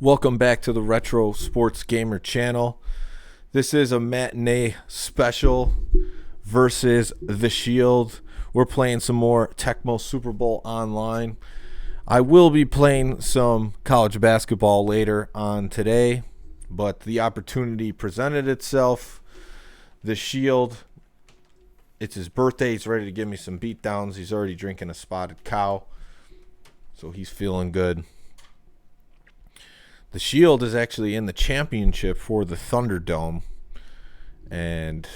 Welcome back to the Retro Sports Gamer channel. This is a matinee special versus The Shield. We're playing some more Tecmo Super Bowl online. I will be playing some college basketball later on today, but the opportunity presented itself. The Shield, it's his birthday. He's ready to give me some beatdowns. He's already drinking a spotted cow, so he's feeling good. The Shield is actually in the championship for the Thunderdome. And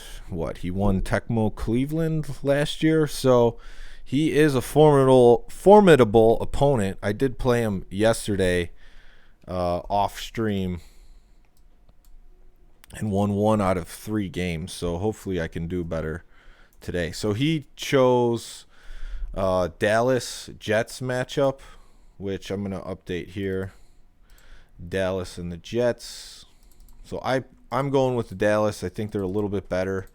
he won Tecmo Cleveland last year. So he is a formidable opponent. I did play him yesterday off stream and won 1 out of 3 games. So hopefully I can do better today. So he chose Dallas Jets matchup, which I'm going to update here. Dallas and the Jets. So I'm going with the Dallas. I think they're a little bit better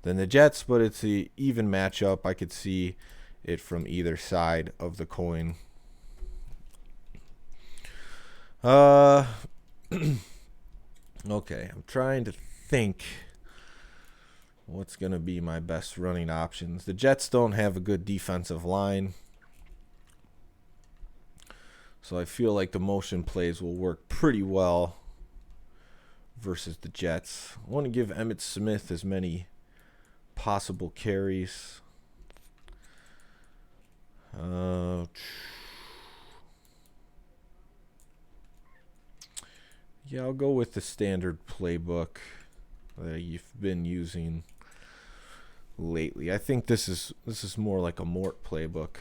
than the Jets, but it's an even matchup. I could see it from either side of the coin. Okay, I'm trying to think what's going to be my best running options. The Jets don't have a good defensive line, so I feel like the motion plays will work pretty well versus the Jets. I want to give Emmitt Smith as many possible carries. Yeah, I'll go with the standard playbook that you've been using lately. I think this is more like a Mort playbook.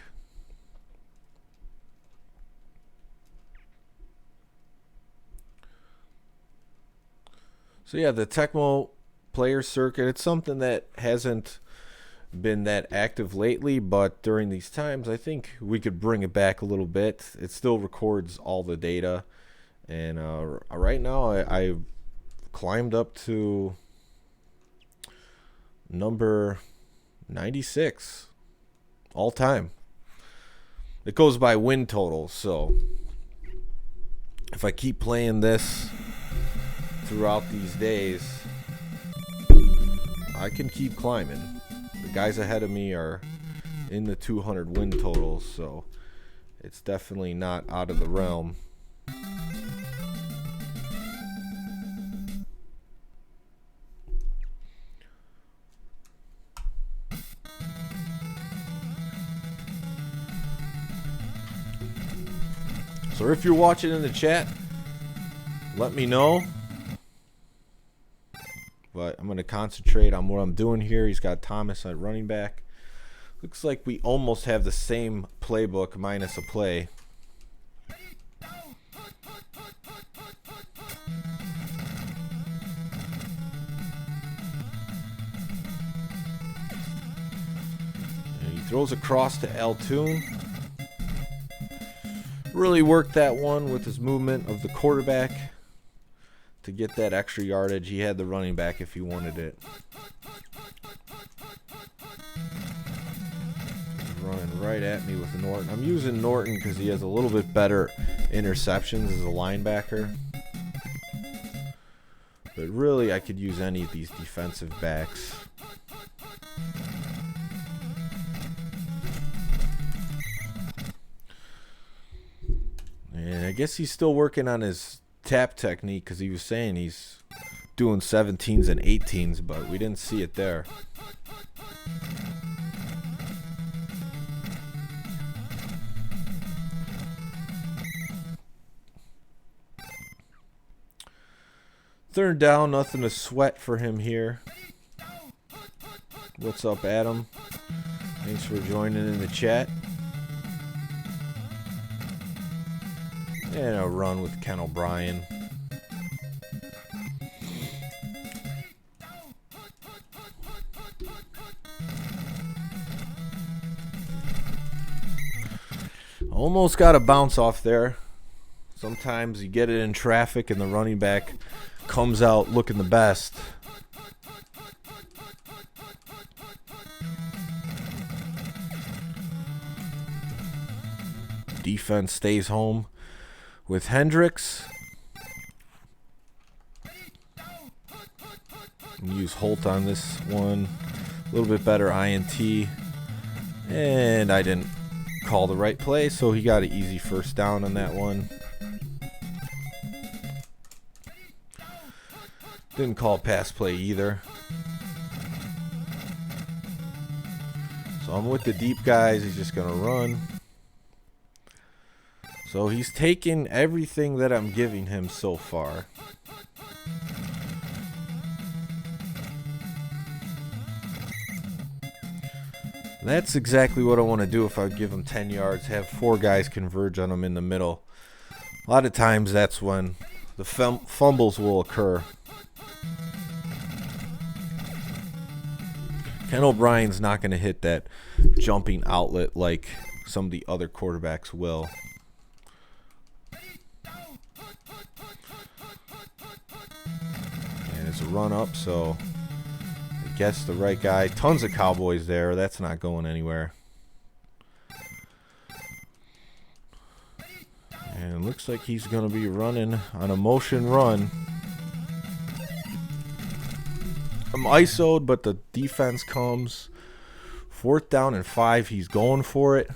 So yeah, the Tecmo player circuit, it's something that hasn't been that active lately, but during these times I think we could bring it back a little bit. It still records all the data, and right now I climbed up to number 96 all time. It goes by win total, so if I keep playing this throughout these days, I can keep climbing. The guys ahead of me are in the 200 win totals, so it's definitely not out of the realm. So if you're watching in the chat, let me know. But I'm going to concentrate on what I'm doing here. He's got Thomas at running back. Looks like we almost have the same playbook minus a play. And he throws across to L2. Really worked that one with his movement of the quarterback to get that extra yardage. He had the running back if he wanted it. He's running right at me with Norton. I'm using Norton because he has a little bit better interceptions as a linebacker. But really, I could use any of these defensive backs. And I guess he's still working on his tap technique, because he was saying he's doing 17s and 18s, but we didn't see it there. Third down, nothing to sweat for him here. What's up, Adam? Thanks for joining in the chat. And a run with Ken O'Brien. Almost got a bounce off there. Sometimes you get it in traffic and the running back comes out looking the best. Defense stays home with Hendricks. Use Holt on this one. A little bit better INT. And I didn't call the right play, so he got an easy first down on that one. Didn't call pass play either. So I'm with the deep guys. He's just going to run. So he's taking everything that I'm giving him so far. That's exactly what I want to do if I give him 10 yards. Have 4 guys converge on him in the middle. A lot of times that's when the fumbles will occur. Ken O'Brien's not going to hit that jumping outlet like some of the other quarterbacks will. And it's a run up, so I guess the right guy. Tons of Cowboys there. That's not going anywhere. And looks like he's going to be running on a motion run. I'm ISO'd, but the defense comes. 4th down and 5. He's going for it.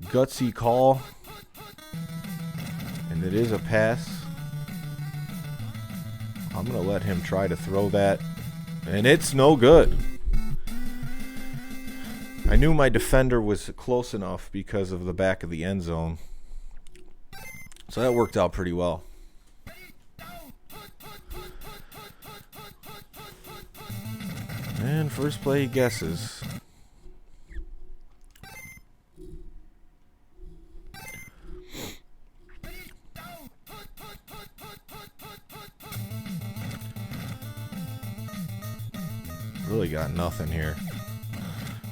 Gutsy call. And it is a pass. I'm going to let him try to throw that. And it's no good. I knew my defender was close enough because of the back of the end zone. So that worked out pretty well. And first play he guesses. Really got nothing here.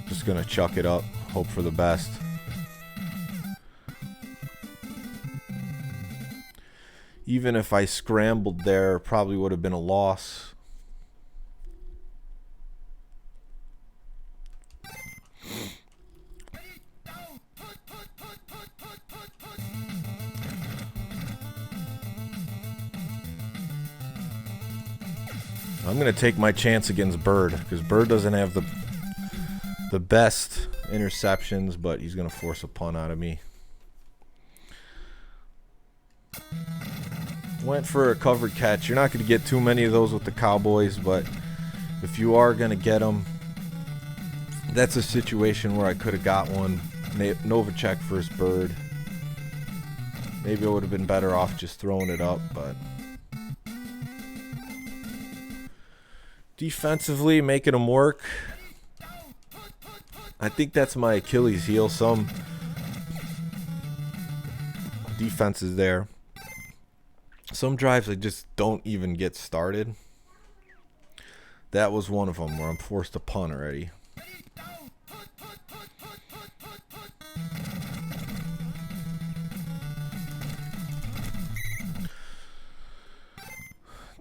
Just gonna chuck it up, hope for the best. Even if I scrambled there, probably would have been a loss. I'm going to take my chance against Bird because Bird doesn't have the best interceptions, but he's going to force a punt out of me. Went for a covered catch. You're not going to get too many of those with the Cowboys, but if you are going to get them, that's a situation where I could have got one. Novacek versus Bird. Maybe I would have been better off just throwing it up, but defensively, making them work. I think that's my Achilles heel. Some defenses there. Some drives I just don't even get started. That was one of them where I'm forced to punt already.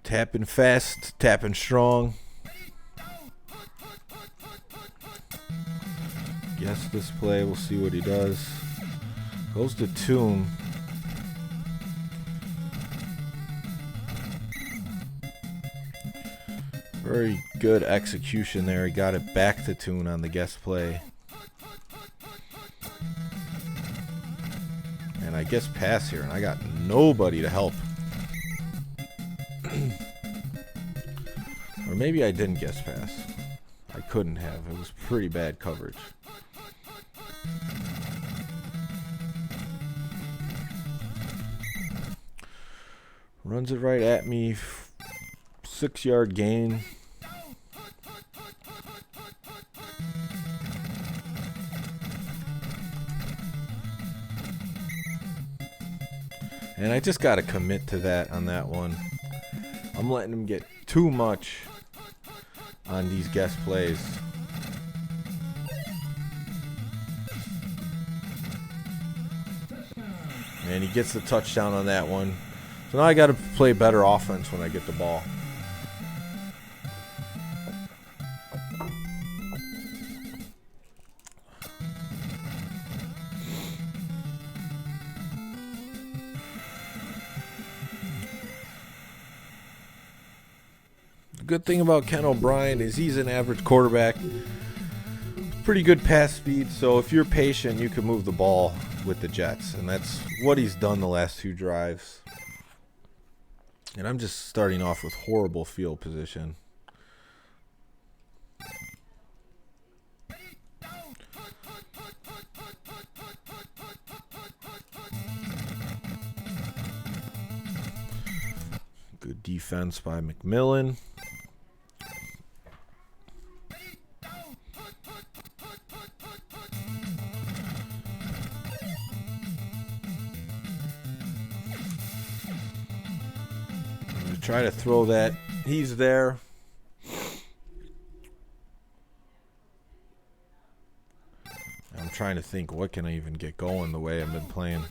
Tapping fast, tapping strong. Guess this play, we'll see what he does. Goes to Tune. Very good execution there. He got it back to Tune on the guess play. And I guess pass here, and I got nobody to help. Or maybe I didn't guess pass. I couldn't have. It was pretty bad coverage. Runs it right at me. 6-yard gain. And I just got to commit to that on that one. I'm letting him get too much on these guess plays. And he gets the touchdown on that one. So now I got to play better offense when I get the ball. good thing about Ken O'Brien is he's an average quarterback. Pretty good pass speed, so if you're patient, you can move the ball with the Jets, and that's what he's done the last 2 drives. And I'm just starting off with horrible field position. Good defense by McMillan. Try to throw that. He's there. I'm trying to think, what can I even get going the way I've been playing?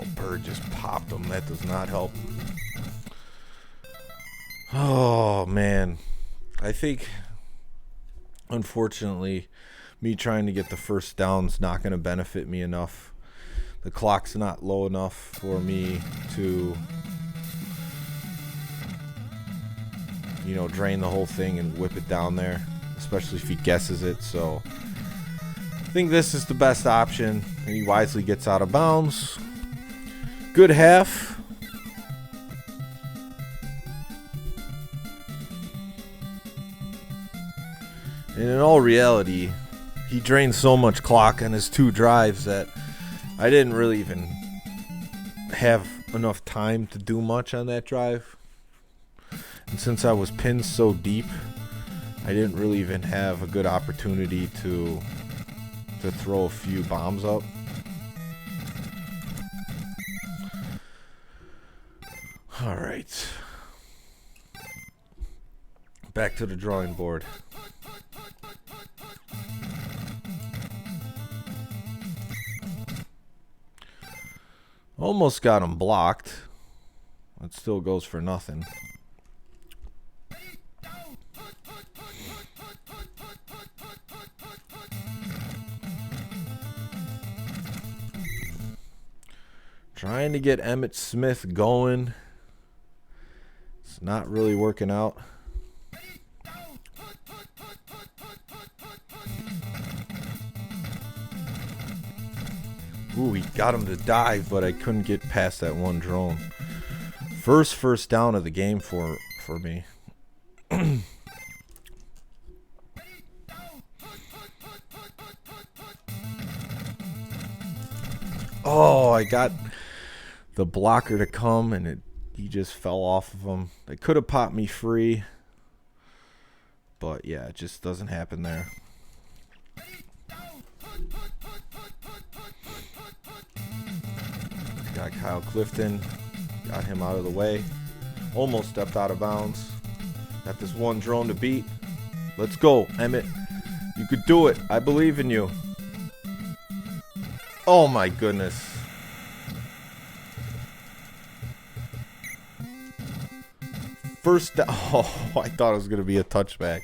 Oh, Bird just popped him. That does not help. Oh, man. I think, unfortunately, me trying to get the first down's not going to benefit me enough. The clock's not low enough for me to, you know, drain the whole thing and whip it down there, especially if he guesses it. So I think this is the best option, and he wisely gets out of bounds. Good half. And in all reality, he drained so much clock on his 2 drives that I didn't really even have enough time to do much on that drive. And since I was pinned so deep, I didn't really even have a good opportunity to throw a few bombs up. All right. Back to the drawing board. Almost got him blocked. It still goes for nothing. Trying to get Emmitt Smith going. It's not really working out. Ooh, he got him to dive, but I couldn't get past that one drone. First down of the game for me. Oh, I got the blocker to come, and he just fell off of him. They could have popped me free, but yeah, it just doesn't happen there. Got Kyle Clifton, got him out of the way. Almost stepped out of bounds. Got this one drone to beat. Let's go, Emmett. You could do it. I believe in you. Oh my goodness. First down. Oh, I thought it was going to be a touchback.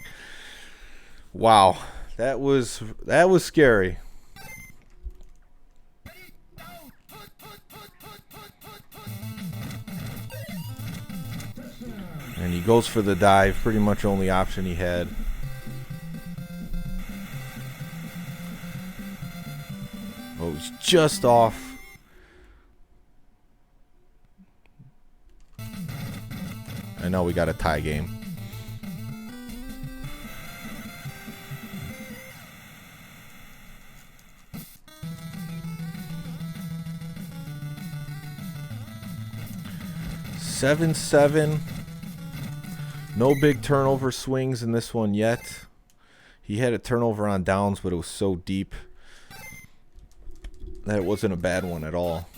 Wow. That was scary. And he goes for the dive, pretty much only option he had. Oh, he's just off. I know we got a tie game. Seven. No big turnover swings in this one yet. He had a turnover on downs, but it was so deep that it wasn't a bad one at all.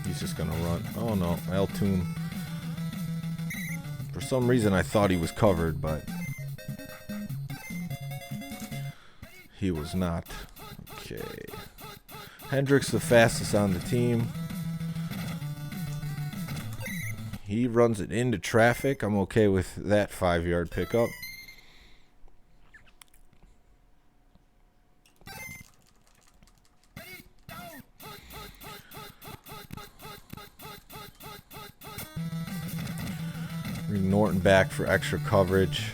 He's just going to run. Oh, no. Altoon. For some reason, I thought he was covered, but he was not. Okay. Hendricks the fastest on the team. He runs it into traffic. I'm okay with that 5-yard pickup. Norton back for extra coverage.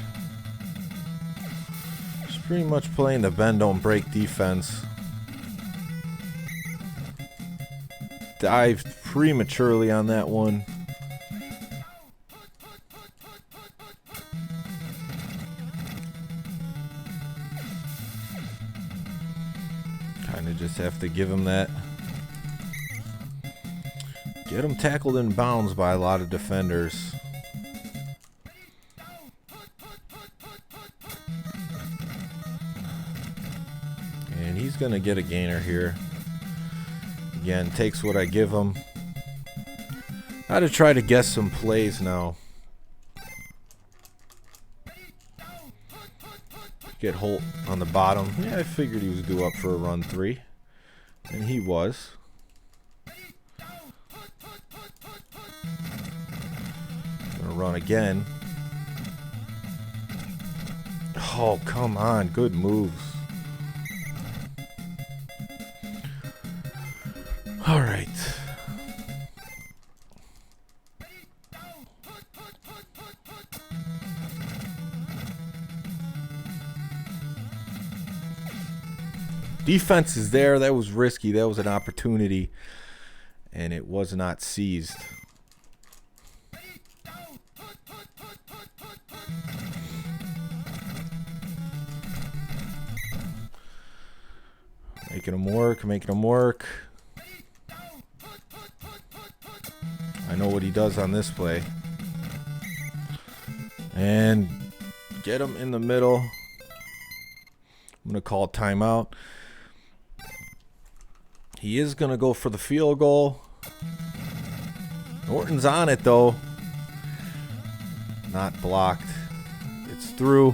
Just pretty much playing the bend don't break defense. Dived prematurely on that one. Kind of just have to give him that. Get him tackled in bounds by a lot of defenders. And he's going to get a gainer here. Again, takes what I give him. Got to try to guess some plays now. Get Holt on the bottom. Yeah, I figured he was due up for a run 3. And he was. Gonna run again. Oh, come on. Good moves. All right. Defense is there. That was risky. That was an opportunity. And it was not seized. Making them work. Making them work. I know what he does on this play. And get him in the middle. I'm going to call timeout. He is going to go for the field goal. Norton's on it, though. Not blocked. It's through.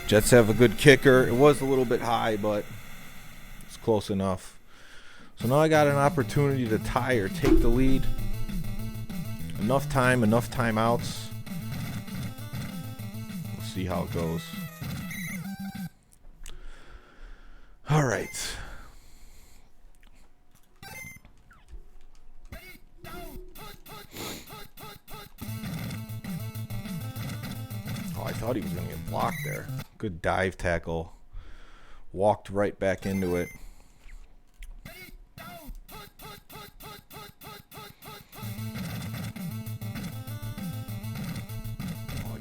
Jets have a good kicker. It was a little bit high, but it's close enough. So now I got an opportunity to tie or take the lead. Enough time, enough timeouts. We'll see how it goes. All right. Oh, I thought he was going to get blocked there. Good dive tackle. Walked right back into it.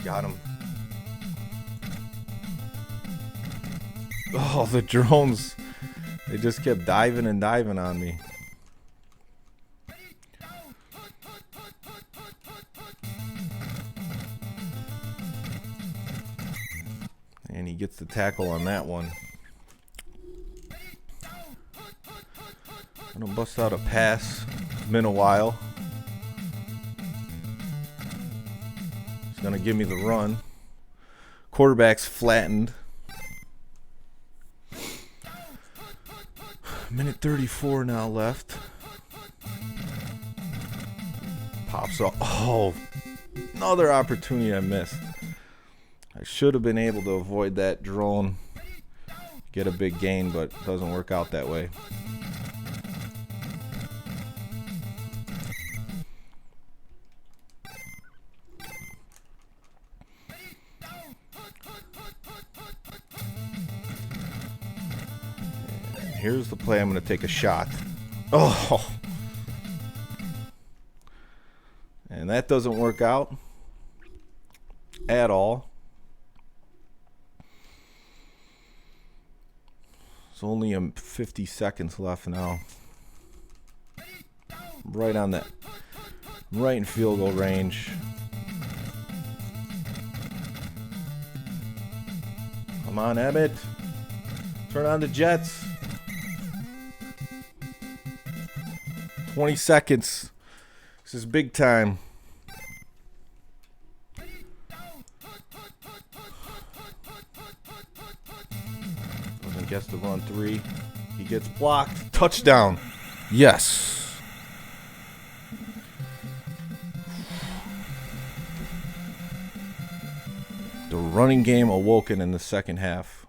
Got him. Oh, the drones. They just kept diving and diving on me. And he gets the tackle on that one. I'm gonna bust out a pass. It's been a while. Going to give me the run. Quarterback's flattened. Minute 34 now left. Pops up. Oh, another opportunity I missed. I should have been able to avoid that drone. Get a big gain, but it doesn't work out that way. Here's the play. I'm going to take a shot. Oh. And that doesn't work out at all. There's only 50 seconds left now. Right on that. Right in field goal range. Come on, Emmett. Turn on the Jets. 20 seconds. This is big time. Doesn't guess the run 3. He gets blocked. Touchdown. Yes. The running game awoken in the second half.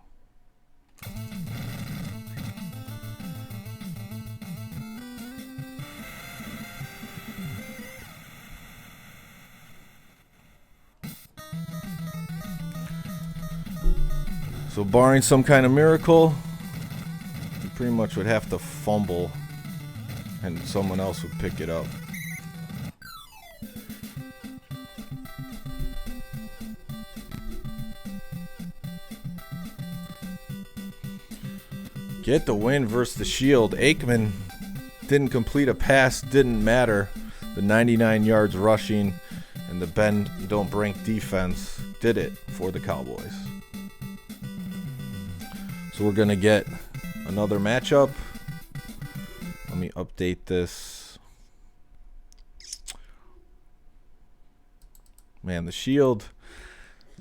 So barring some kind of miracle, you pretty much would have to fumble and someone else would pick it up. Get the win versus the Shield. Aikman didn't complete a pass, didn't matter. The 99 yards rushing and the bend don't break defense did it for the Cowboys. So we're going to get another matchup. Let me update this. Man, the Shield,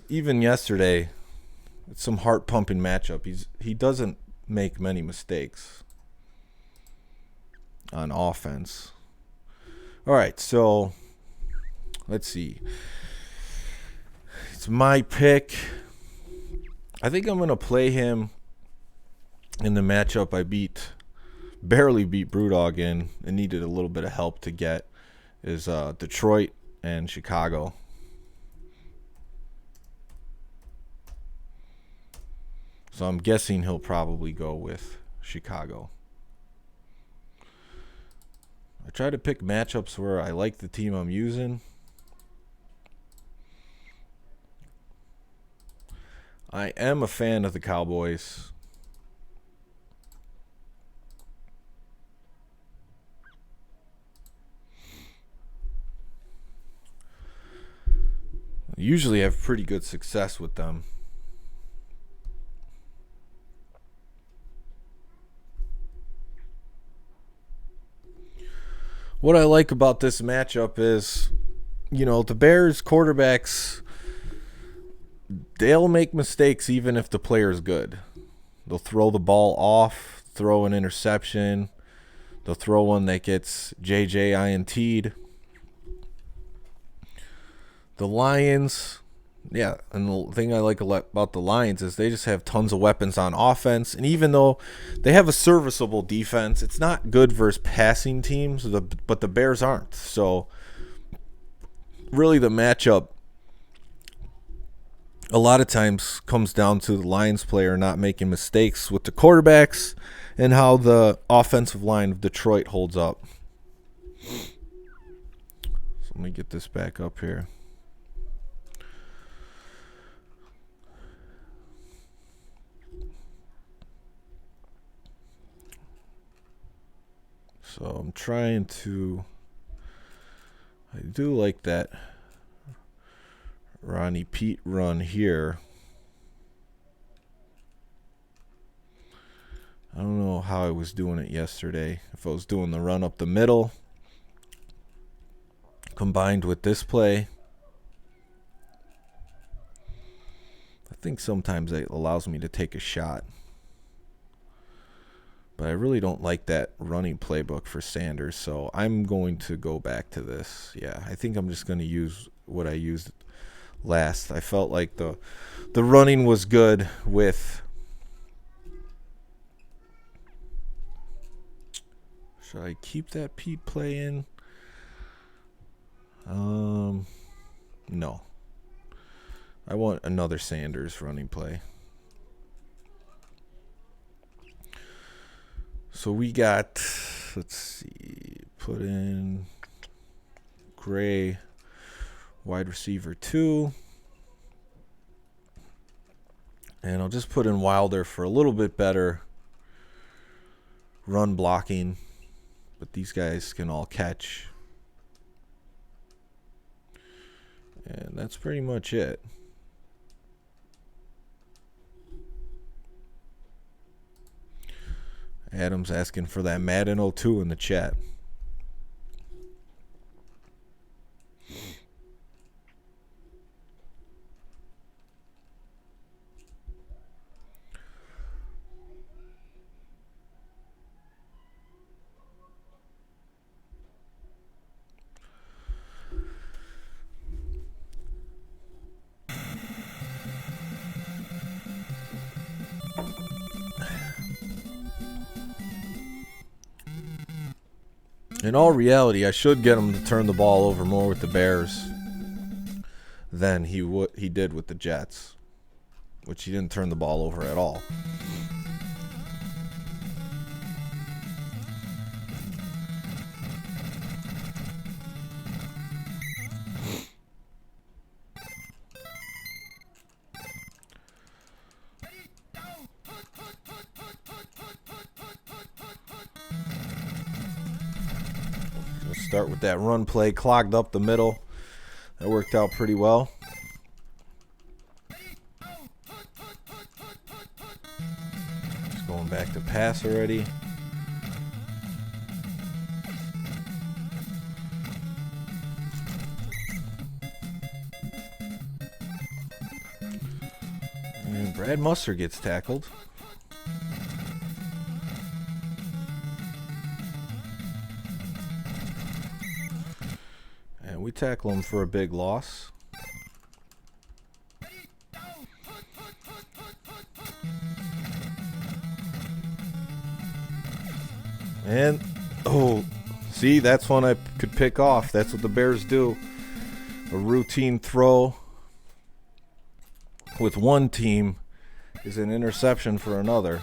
even yesterday, it's some heart-pumping matchup. He doesn't make many mistakes on offense. All right, so let's see. It's my pick. I think I'm going to play him in the matchup I barely beat Brewdog in and needed a little bit of help to get is Detroit and Chicago. So I'm guessing he'll probably go with Chicago. I try to pick matchups where I like the team I'm using. I am a fan of the Cowboys. I usually have pretty good success with them. What I like about this matchup is, the Bears quarterbacks, they'll make mistakes even if the player's good. They'll throw the ball off, throw an interception. They'll throw one that gets JJ INT'd. The Lions, yeah, and the thing I like about the Lions is they just have tons of weapons on offense. And even though they have a serviceable defense, it's not good versus passing teams, but the Bears aren't. So really the matchup a lot of times comes down to the Lions player not making mistakes with the quarterbacks and how the offensive line of Detroit holds up. So let me get this back up here. So I'm trying to, I do like that Ronnie Pete run here. I don't know how I was doing it yesterday. If I was doing the run up the middle combined with this play. I think sometimes it allows me to take a shot. But I really don't like that running playbook for Sanders, so I'm going to go back to this. Yeah, I think I'm just going to use what I used last. I felt like the running was good with... Should I keep that Pete play in? No. I want another Sanders running play. So we got, let's see, put in Gray, wide receiver 2. And I'll just put in Wilder for a little bit better run blocking. But these guys can all catch. And that's pretty much it. Adam's asking for that Madden 02 in the chat. In all reality, I should get him to turn the ball over more with the Bears than he did with the Jets. which he didn't turn the ball over at all. Start with that run play, clogged up the middle. That worked out pretty well. Just going back to pass already. And Brad Musser gets tackled. We tackle him for a big loss. And, oh, see, that's one I could pick off. That's what the Bears do. A routine throw with one team is an interception for another.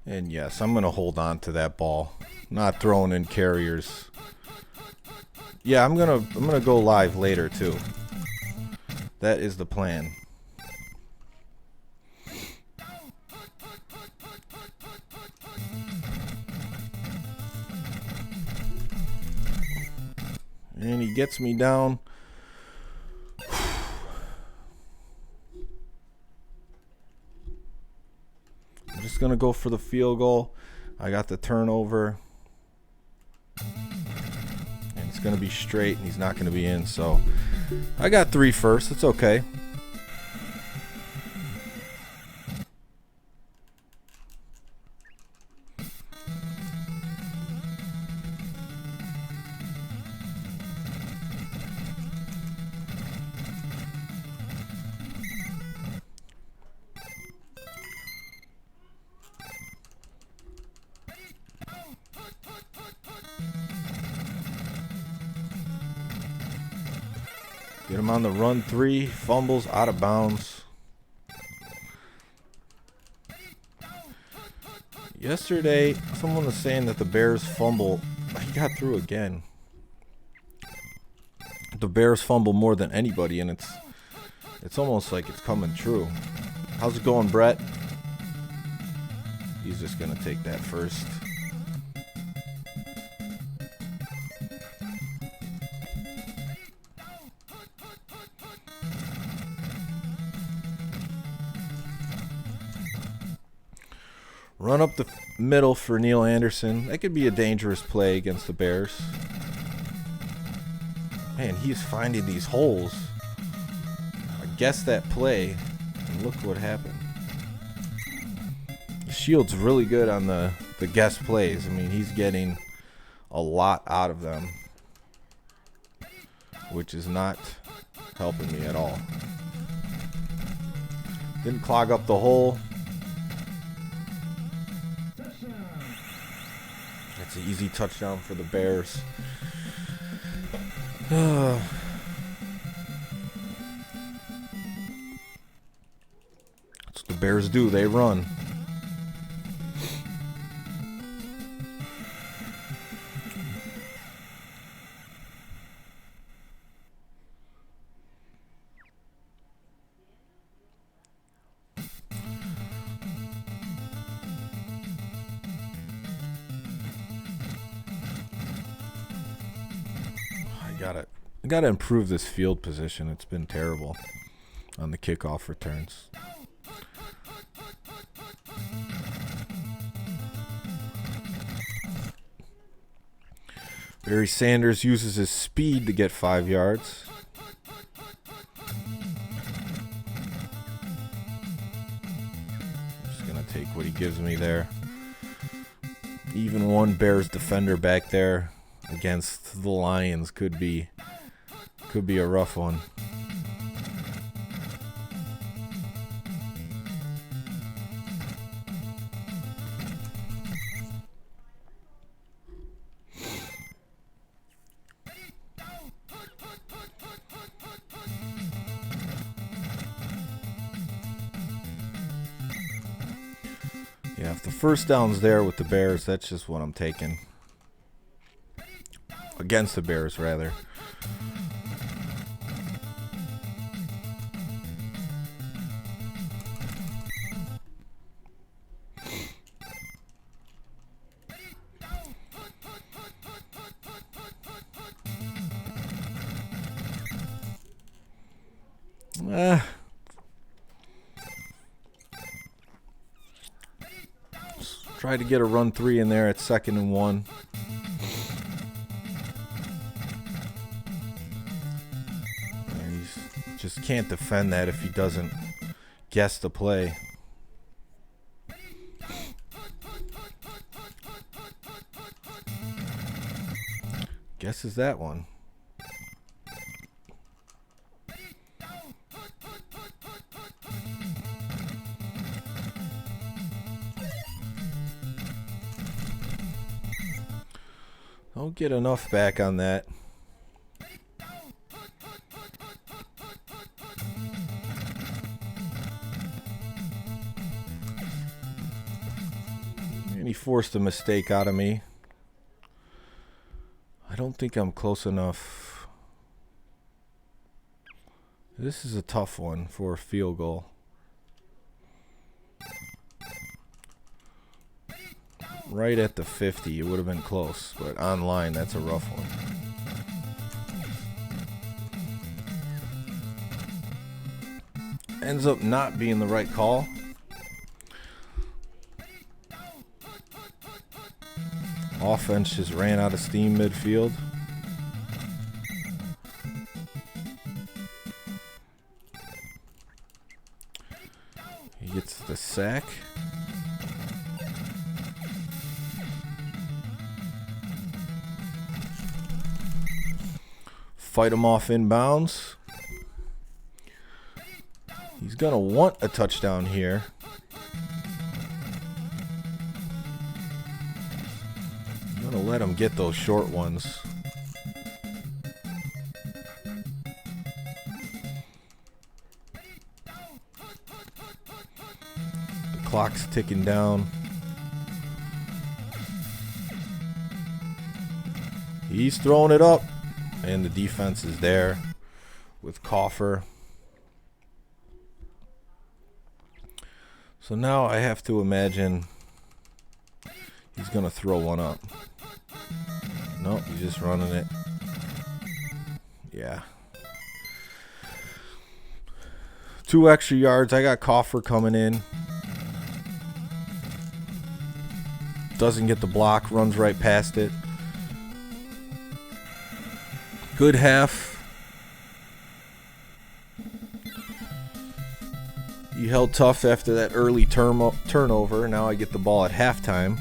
And yes, I'm going to hold on to that ball. Not throwing in carriers. Yeah, I'm going to go live later too. That is the plan. And he gets me down. I'm just going to go for the field goal. I got the turnover. And it's going to be straight, and he's not going to be in. So I got 3 first. It's okay. Get him on the run 3, fumbles out of bounds. Yesterday, someone was saying that the Bears fumble. He got through again. The Bears fumble more than anybody, and it's almost like it's coming true. How's it going, Brett? He's just going to take that first. Run up the middle for Neil Anderson. That could be a dangerous play against the Bears. Man, he's finding these holes. I guessed that play, and look what happened. Shield's really good on the guess plays. I mean, he's getting a lot out of them, which is not helping me at all. Didn't clog up the hole. It's an easy touchdown for the Bears. That's what the Bears do. They run. I gotta improve this field position. It's been terrible on the kickoff returns. Barry Sanders uses his speed to get 5 yards. I'm just gonna take what he gives me there. Even one Bears defender back there. against the Lions could be a rough one. Yeah, if the first down's there with the Bears, that's just what I'm taking. Against the Bears, rather. Try to get a run 3 in there at 2nd and 1. And he just can't defend that if he doesn't guess the play. Guesses that one. Don't get enough back on that. And he forced a mistake out of me. I don't think I'm close enough. This is a tough one for a field goal. Right at the 50, it would have been close, but online, that's a rough one. Ends up not being the right call. Offense just ran out of steam midfield. He gets the sack. Fight him off inbounds. He's going to want a touchdown here. I'm going to let him get those short ones. The clock's ticking down. He's throwing it up. And the defense is there with Coffer. So now I have to imagine he's going to throw one up. Nope, he's just running it. Yeah. 2 extra yards. I got Coffer coming in. Doesn't get the block, runs right past it. Good half. You held tough after that early turnover. Now I get the ball at halftime.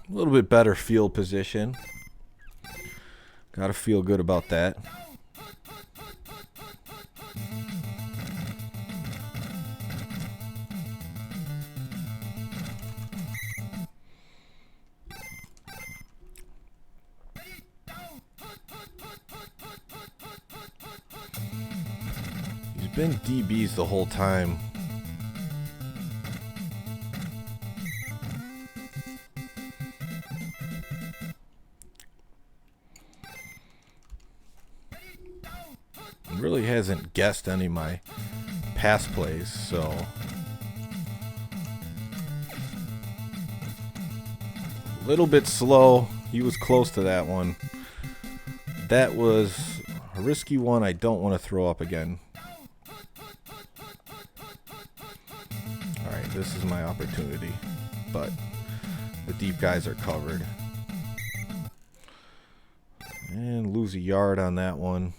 A little bit better field position. Got to feel good about that. He's been DBs the whole time. Really hasn't guessed any of my pass plays, so a little bit slow. He was close to that one. That was a risky one I don't want to throw up again. Alright, this is my opportunity. But the deep guys are covered. And lose a yard on that one.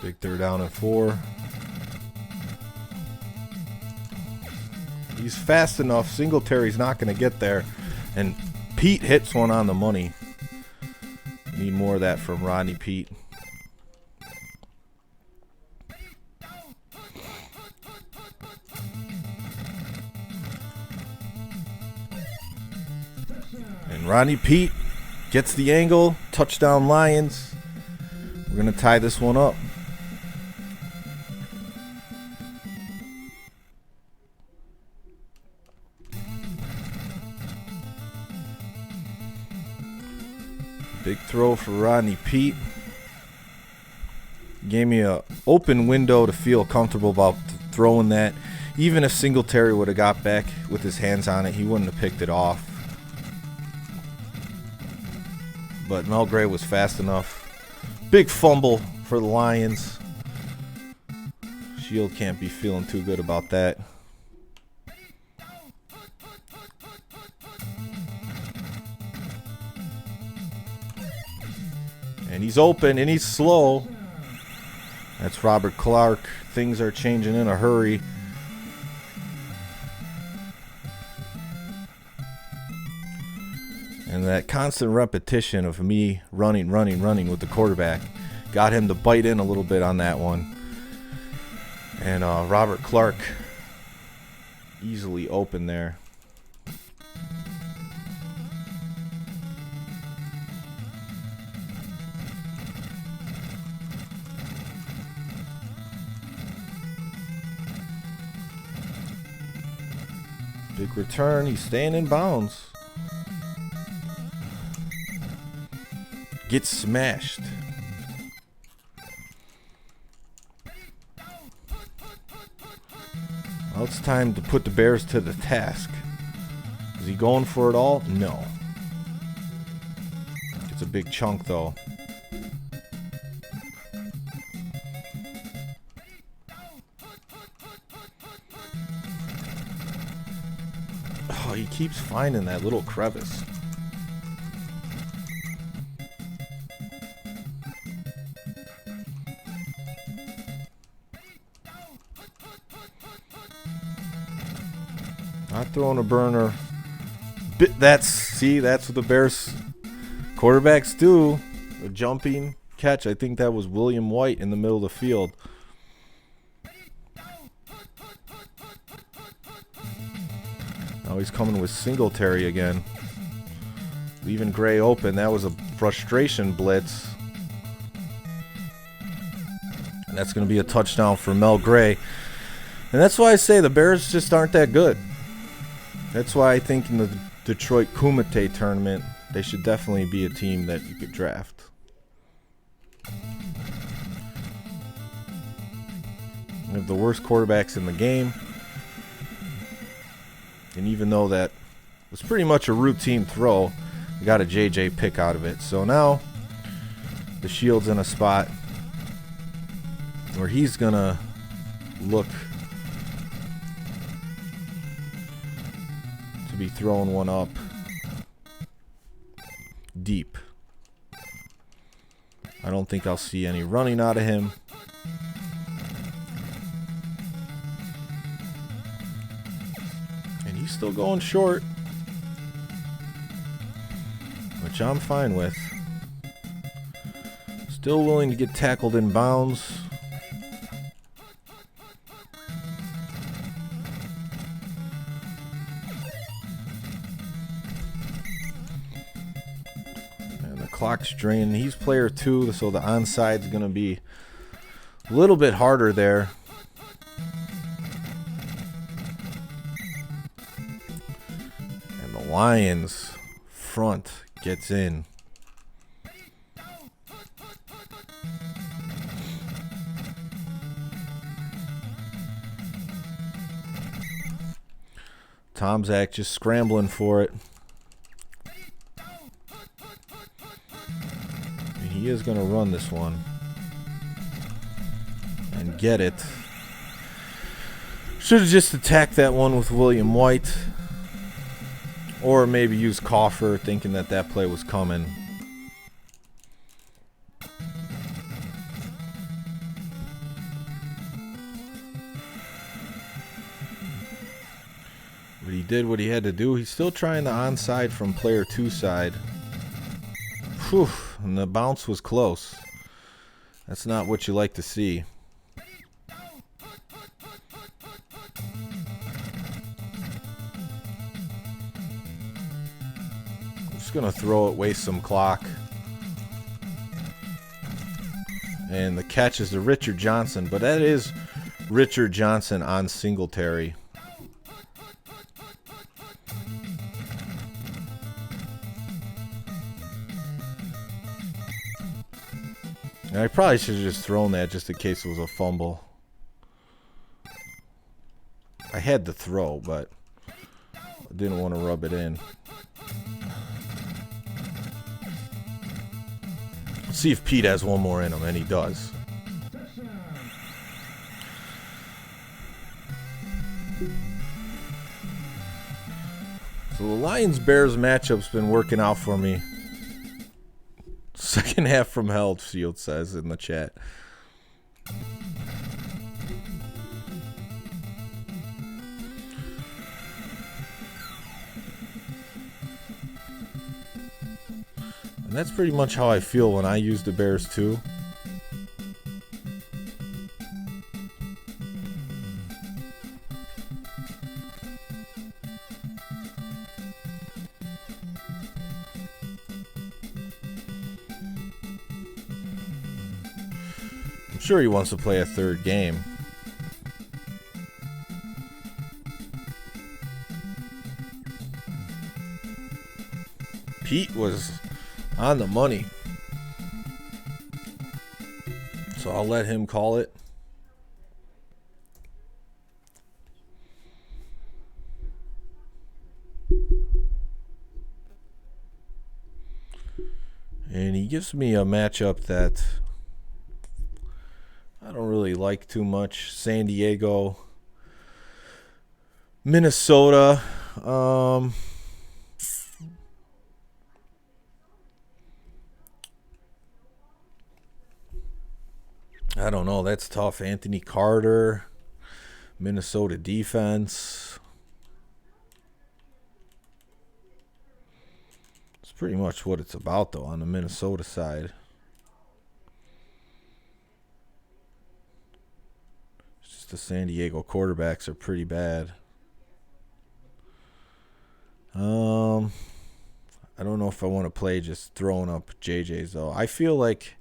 Big 3rd down and 4. He's fast enough. Singletary's not going to get there. And Pete hits one on the money. Need more of that from Rodney Pete. And Rodney Pete gets the angle. Touchdown Lions. We're going to tie this one up. Big throw for Rodney Pete. Gave me an open window to feel comfortable about throwing that. Even if Singletary would have got back with his hands on it, he wouldn't have picked it off. But Mel Gray was fast enough. Big fumble for the Lions. Shield can't be feeling too good about that. And he's open and he's slow. That's Robert Clark. Things are changing in a hurry. And that constant repetition of me running with the quarterback got him to bite in a little bit on that one. And Robert Clark easily open there. Big return. He's staying in bounds. Gets smashed. Well, it's time to put the Bears to the task. Is he going for it all? No. It's a big chunk, though. Oh, he keeps finding that little crevice. Not throwing a burner. That's what the Bears quarterbacks do. A jumping catch. I think that was William White in the middle of the field. Now he's coming with Singletary again. Leaving Gray open. That was a frustration blitz. And that's going to be a touchdown for Mel Gray. And that's why I say the Bears just aren't that good. That's why I think in the Detroit Kumite tournament, they should definitely be a team that you could draft. They have the worst quarterbacks in the game. And even though that was pretty much a routine throw, we got a JJ pick out of it. So now the Shield's in a spot where he's going to look to be throwing one up deep. I don't think I'll see any running out of him. And he's still going short, which I'm fine with. Still willing to get tackled in bounds. Clock's draining. He's player 2, so the onside's going to be a little bit harder there. And the Lions front gets in. Tomzak just scrambling for it. And he is going to run this one. And get it. Should have just attacked that one with William White. Or maybe use Coffer, thinking that that play was coming. But he did what he had to do. He's still trying the onside from player 2 side. Whew, and the bounce was close. That's not what you like to see. Going to throw it, waste some clock. And the catch is to Richard Johnson, but that is Richard Johnson on Singletary. And I probably should have just thrown that just in case it was a fumble. I had to throw, but I didn't want to rub it in. See if Pete has one more in him, and he does. So the Lions-Bears matchup's been working out for me. Second half from hell, Shield says in the chat. And that's pretty much how I feel when I use the Bears too. I'm sure he wants to play a third game. Pete was on the money. So I'll let him call it. And he gives me a matchup that I don't really like too much. San Diego, Minnesota. I don't know. That's tough. Anthony Carter, Minnesota defense. It's pretty much what it's about, though, on the Minnesota side. It's just the San Diego quarterbacks are pretty bad. I don't know if I want to play just throwing up JJ's, though. I feel like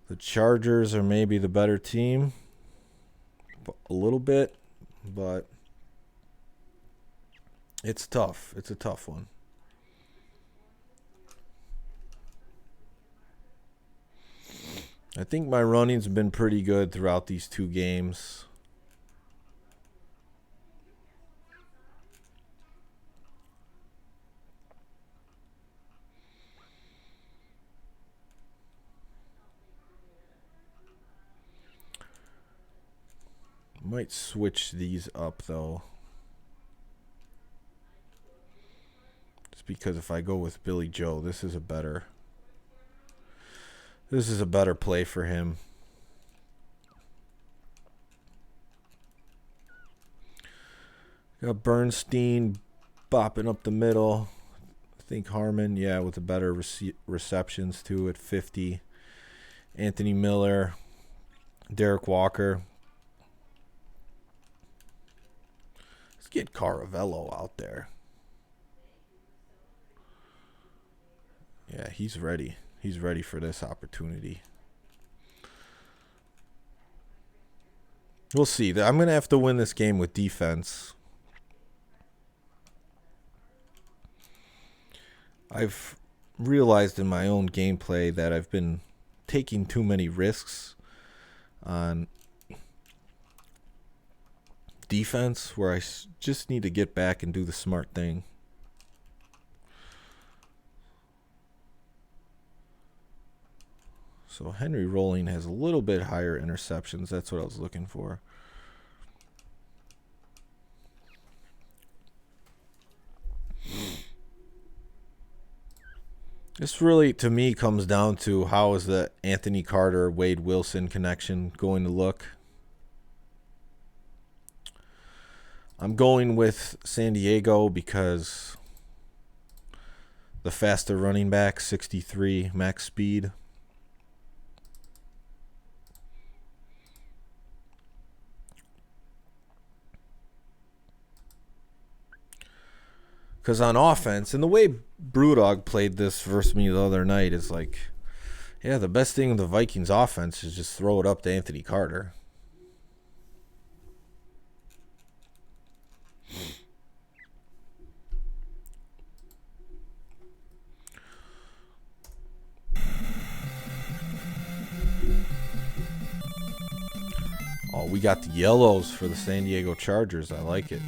the Chargers are maybe the better team a little bit, but it's tough. It's a tough one. I think my running's been pretty good throughout these two games. Might switch these up though. Just because if I go with Billy Joe, this is a better play for him. Got Bernstein bopping up the middle. I think Harmon, yeah, with the better receptions too at 50. Anthony Miller, Derek Walker. Let's get Caravello out there. Yeah, he's ready. He's ready for this opportunity. We'll see. I'm going to have to win this game with defense. I've realized in my own gameplay that I've been taking too many risks on defense where I just need to get back and do the smart thing. So Henry Rolling has a little bit higher interceptions. That's what I was looking for. This really, to me, comes down to how is the Anthony Carter, Wade Wilson connection going to look. I'm going with San Diego because the faster running back, 63 max speed. Because on offense, and the way Brewdog played this versus me the other night is like, yeah, the best thing with the Vikings offense is just throw it up to Anthony Carter. Oh, we got the yellows for the San Diego Chargers. I like it.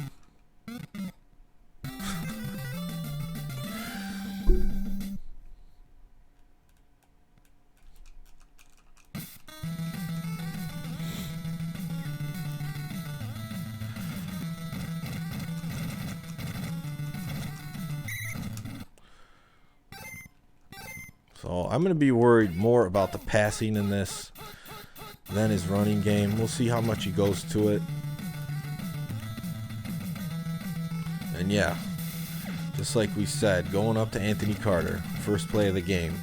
So I'm going to be worried more about the passing in this than his running game. We'll see how much he goes to it. And yeah, just like we said, going up to Anthony Carter, first play of the game.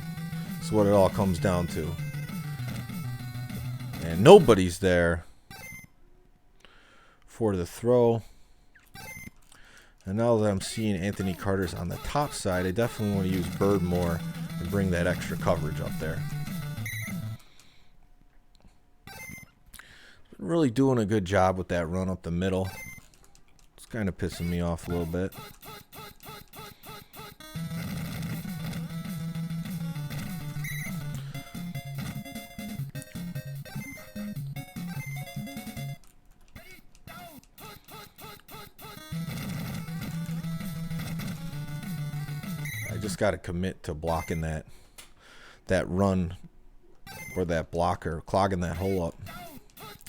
That's what it all comes down to. And nobody's there for the throw. And now that I'm seeing Anthony Carter's on the top side, I definitely want to use Bird more and bring that extra coverage up there. Been really doing a good job with that run up the middle. It's kind of pissing me off a little bit. Just got to commit to blocking that run or that blocker, clogging that hole up,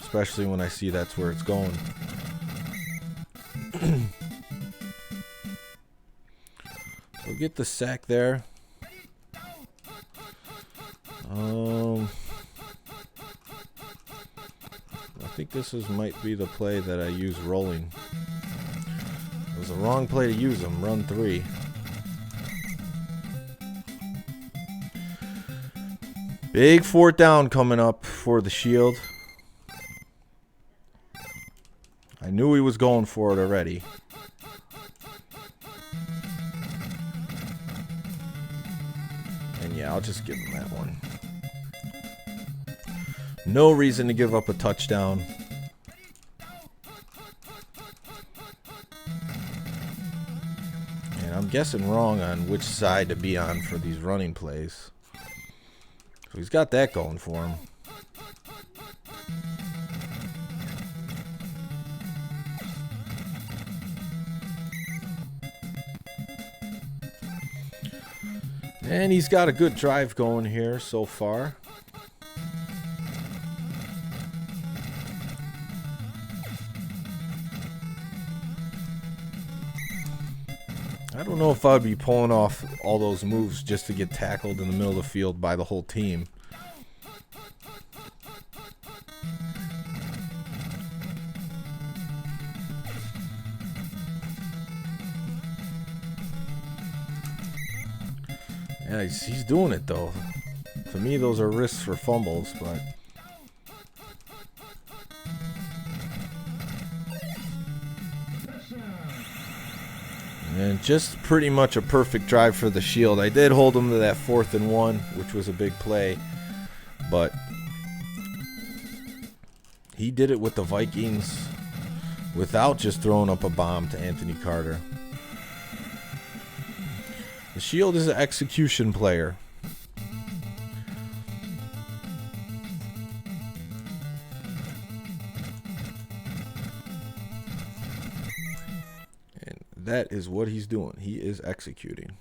especially when I see that's where it's going. So get the sack there. I think this might be the play that I use rolling. It was the wrong play to use them. Run 3. Big 4th down coming up for the Shield. I knew he was going for it already. And yeah, I'll just give him that one. No reason to give up a touchdown. And I'm guessing wrong on which side to be on for these running plays. So he's got that going for him. And he's got a good drive going here so far. I don't know if I'd be pulling off all those moves just to get tackled in the middle of the field by the whole team. Yeah, he's doing it though. To me, those are risks for fumbles, but... And just pretty much a perfect drive for the Shield. I did hold them to that 4th and 1, which was a big play. But he did it with the Vikings without just throwing up a bomb to Anthony Carter. The Shield is an execution player. That is what he's doing. He is executing.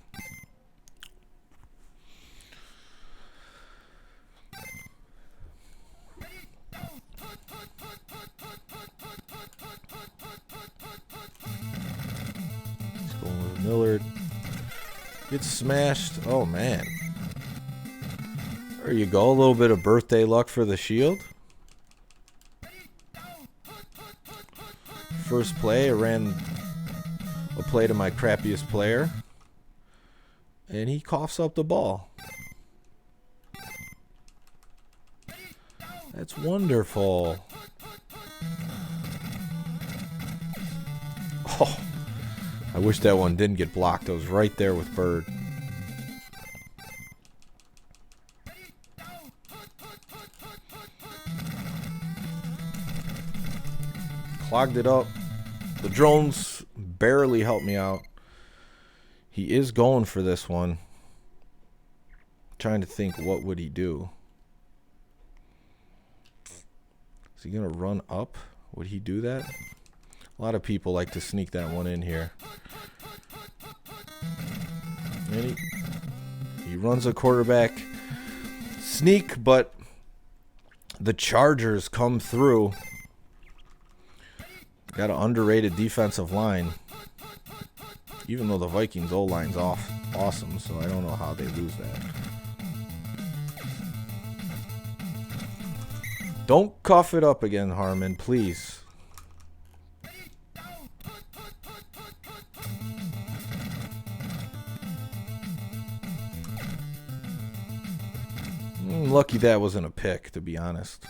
He's going with Millard. Gets smashed. Oh, man. There you go. A little bit of birthday luck for the Shield. First play, I ran a play to my crappiest player. And he coughs up the ball. That's wonderful. Oh, I wish that one didn't get blocked. I was right there with Bird. Clogged it up. The drones barely helped me out. He is going for this one. Trying to think, what would he do? Is he going to run up? Would he do that? A lot of people like to sneak that one in here. And he runs a quarterback sneak, but the Chargers come through. Got an underrated defensive line. Even though the Vikings O-line's awesome, so I don't know how they lose that. Don't cough it up again, Harmon, please. Lucky that wasn't a pick, to be honest.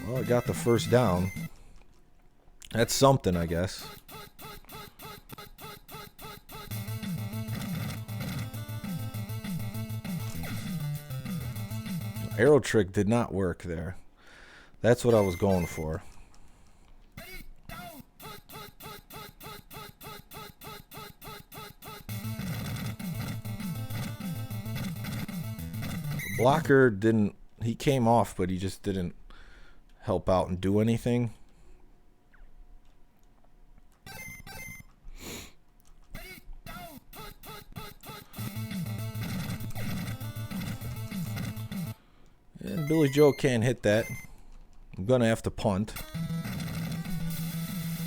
Well, I got the first down. That's something, I guess. Arrow trick did not work there. That's what I was going for. Blocker didn't, he came off, but he just didn't help out and do anything. And Billy Joe can't hit that. I'm gonna have to punt.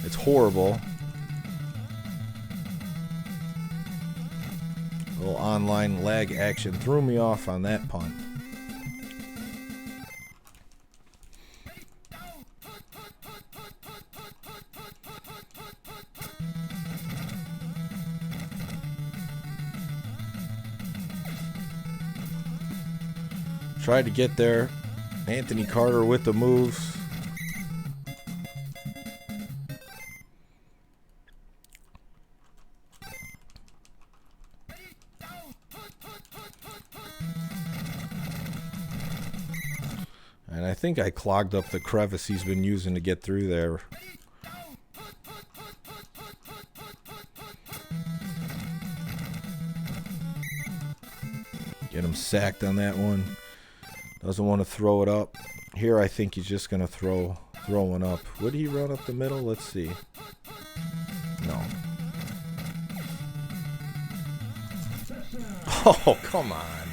It's horrible. A little online lag action threw me off on that punt. Tried to get there. Anthony Carter with the moves. And I think I clogged up the crevice he's been using to get through there. Get him sacked on that one. Doesn't want to throw it up. Here I think he's just going to throw one up. Would he run up the middle? Let's see. No. Oh, come on.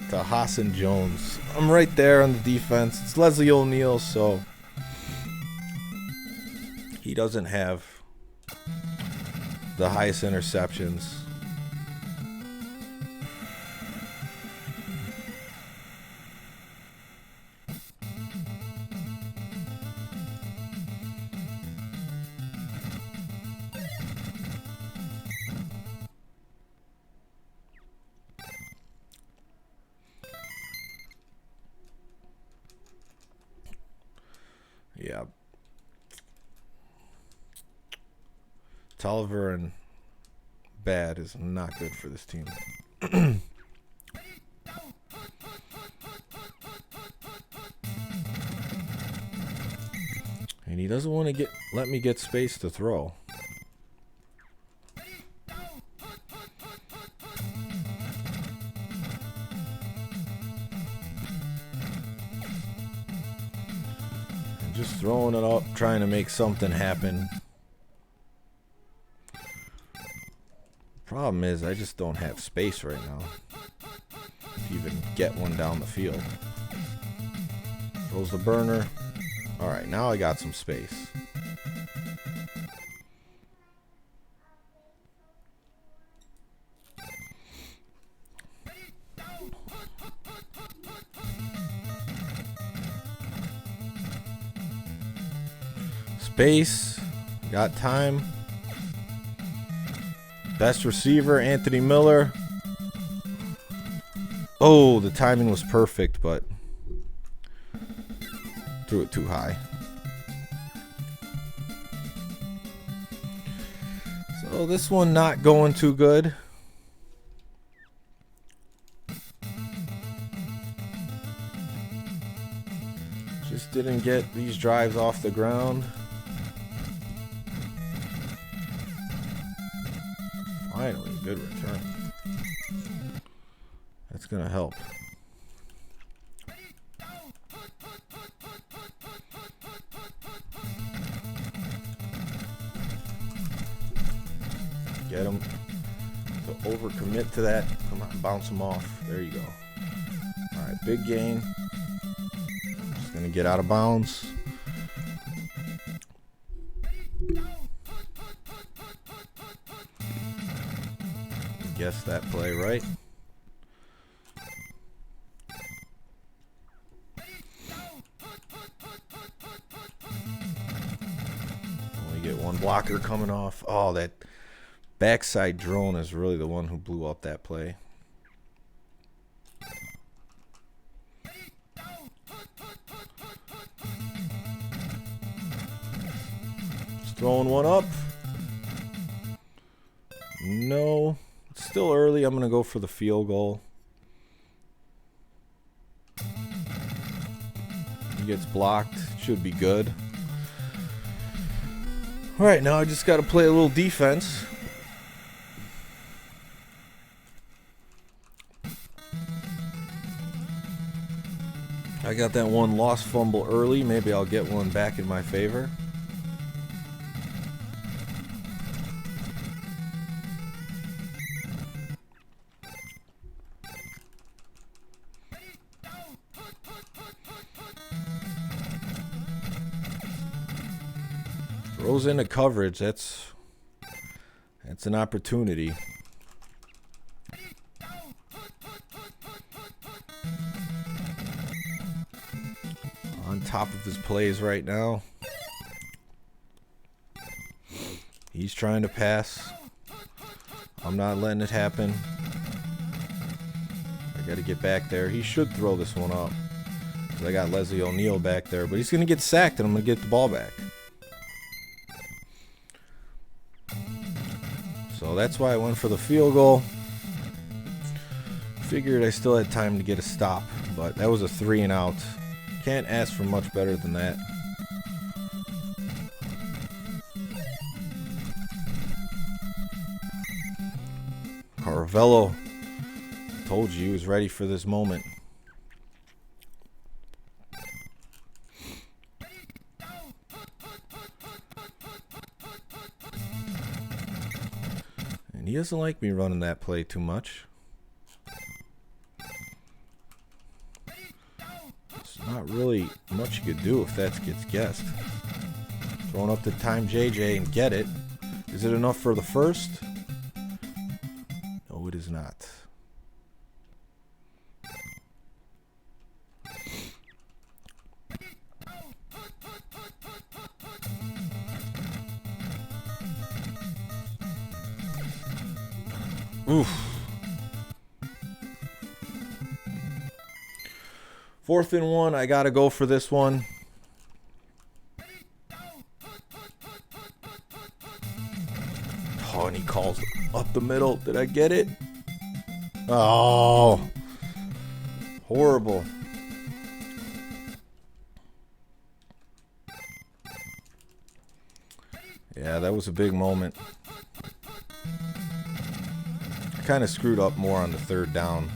To Hassan Jones. I'm right there on the defense. It's Leslie O'Neal, so he doesn't have the highest interceptions. Yeah. Tolliver and bad is not good for this team. And he doesn't want to let me get space to throw. Throwing it up, trying to make something happen. Problem is, I just don't have space right now to even get one down the field. Throws the burner. Alright, now I got some space. Space. Got time. Best receiver, Anthony Miller. Oh, the timing was perfect, but threw it too high. So this one not going too good. Just didn't get these drives off the ground. Finally, a good return. That's going to help. Get him to overcommit to that. Come on, bounce him off. There you go. All right, big gain. Just going to get out of bounds. Guessed that play right. Only get one blocker coming off. Oh, that backside drone is really the one who blew up that play. Just throwing one up. No. Still early. I'm going to go for the field goal. He gets blocked. Should be good. All right, now I just got to play a little defense. I got that one lost fumble early. Maybe I'll get one back in my favor. Throws into coverage. That's an opportunity. On top of his plays right now. He's trying to pass. I'm not letting it happen. I got to get back there. He should throw this one up. I got Leslie O'Neal back there, but he's going to get sacked and I'm going to get the ball back. So that's why I went for the field goal. Figured I still had time to get a stop, but that was a 3 and out. Can't ask for much better than that. Carvello, told you he was ready for this moment. And he doesn't like me running that play too much. There's not really much you could do if that gets guessed. Throwing up the time JJ and get it. Is it enough for the first? No, it is not. Oof. 4th and 1. I got to go for this one. Oh, and he calls up the middle. Did I get it? Oh. Horrible. Yeah, that was a big moment. Kind of screwed up more on the 3rd down.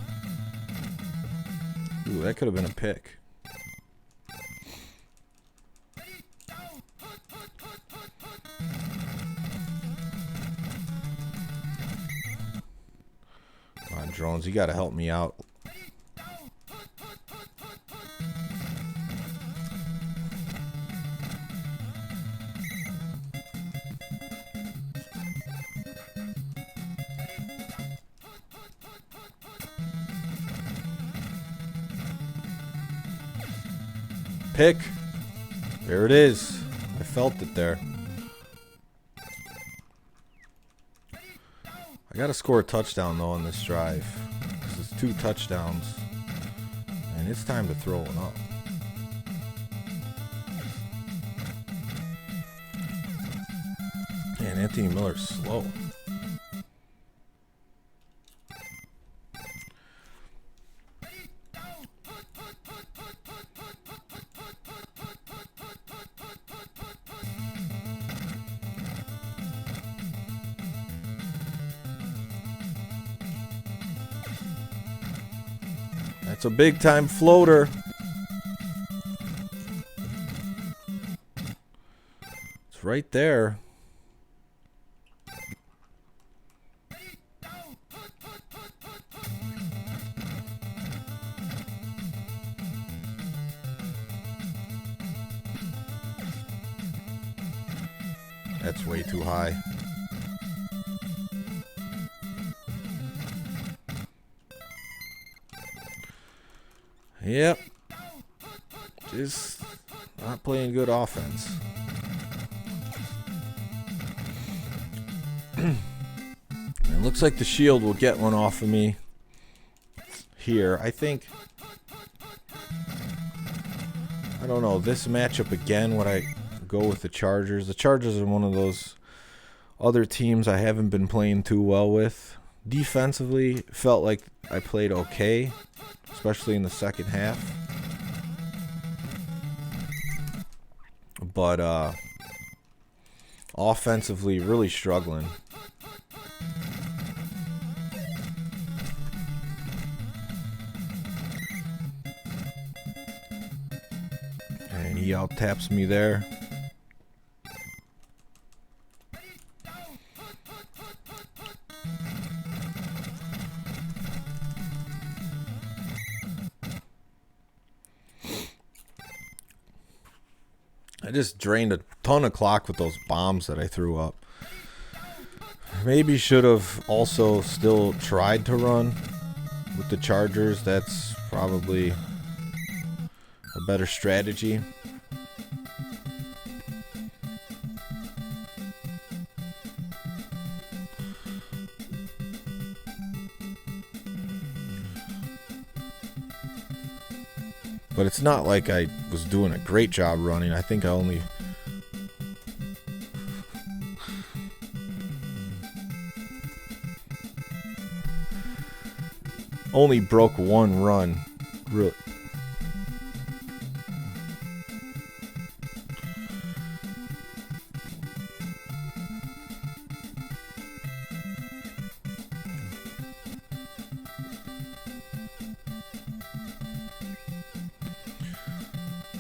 Ooh, that could have been a pick. drones. You got to help me out. Pick. There it is. I felt it there. I got to score a touchdown, though, on this drive. This is 2 touchdowns. And it's time to throw one up. Man, Anthony Miller's slow. That's a big time floater. It's right there. That's way too high. Yep. Just not playing good offense. It looks like the shield will get one off of me here. I think, I don't know, this matchup again, would I go with the Chargers? The Chargers are one of those other teams I haven't been playing too well with. Defensively, felt like I played okay, especially in the second half. But offensively, really struggling. And he out-taps me there. I just drained a ton of clock with those bombs that I threw up. Maybe should have also still tried to run with the Chargers. That's probably a better strategy. But it's not like I was doing a great job running. I think I only broke one run. Really.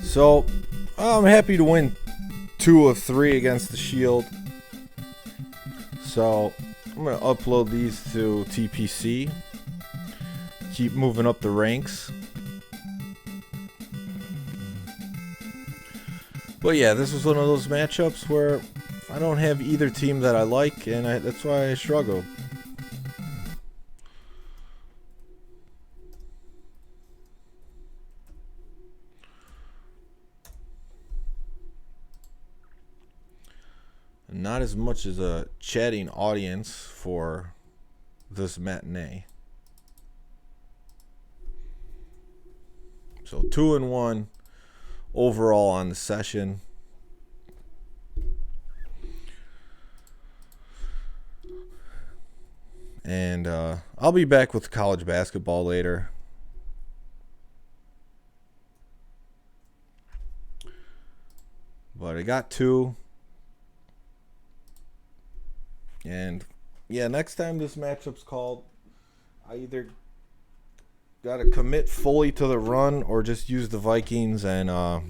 So, I'm happy to win 2 of 3 against the Shield. So, I'm going to upload these to TPC. Keep moving up the ranks. But yeah, this was one of those matchups where I don't have either team that I like, and that's why I struggle. Not as much as a chatting audience for this matinee. So 2-1 overall on the session. And I'll be back with college basketball later. But I got 2. And yeah, next time this matchup's called, I either got to commit fully to the run or just use the Vikings and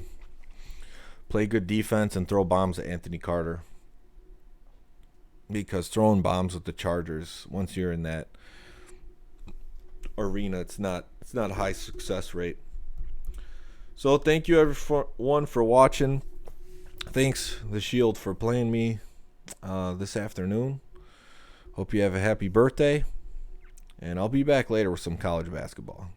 play good defense and throw bombs at Anthony Carter. Because throwing bombs with the Chargers, once you're in that arena. It's not a high success rate. So thank you everyone for watching. Thanks The Shield for playing me this afternoon. Hope you have a happy birthday. And I'll be back later with some college basketball.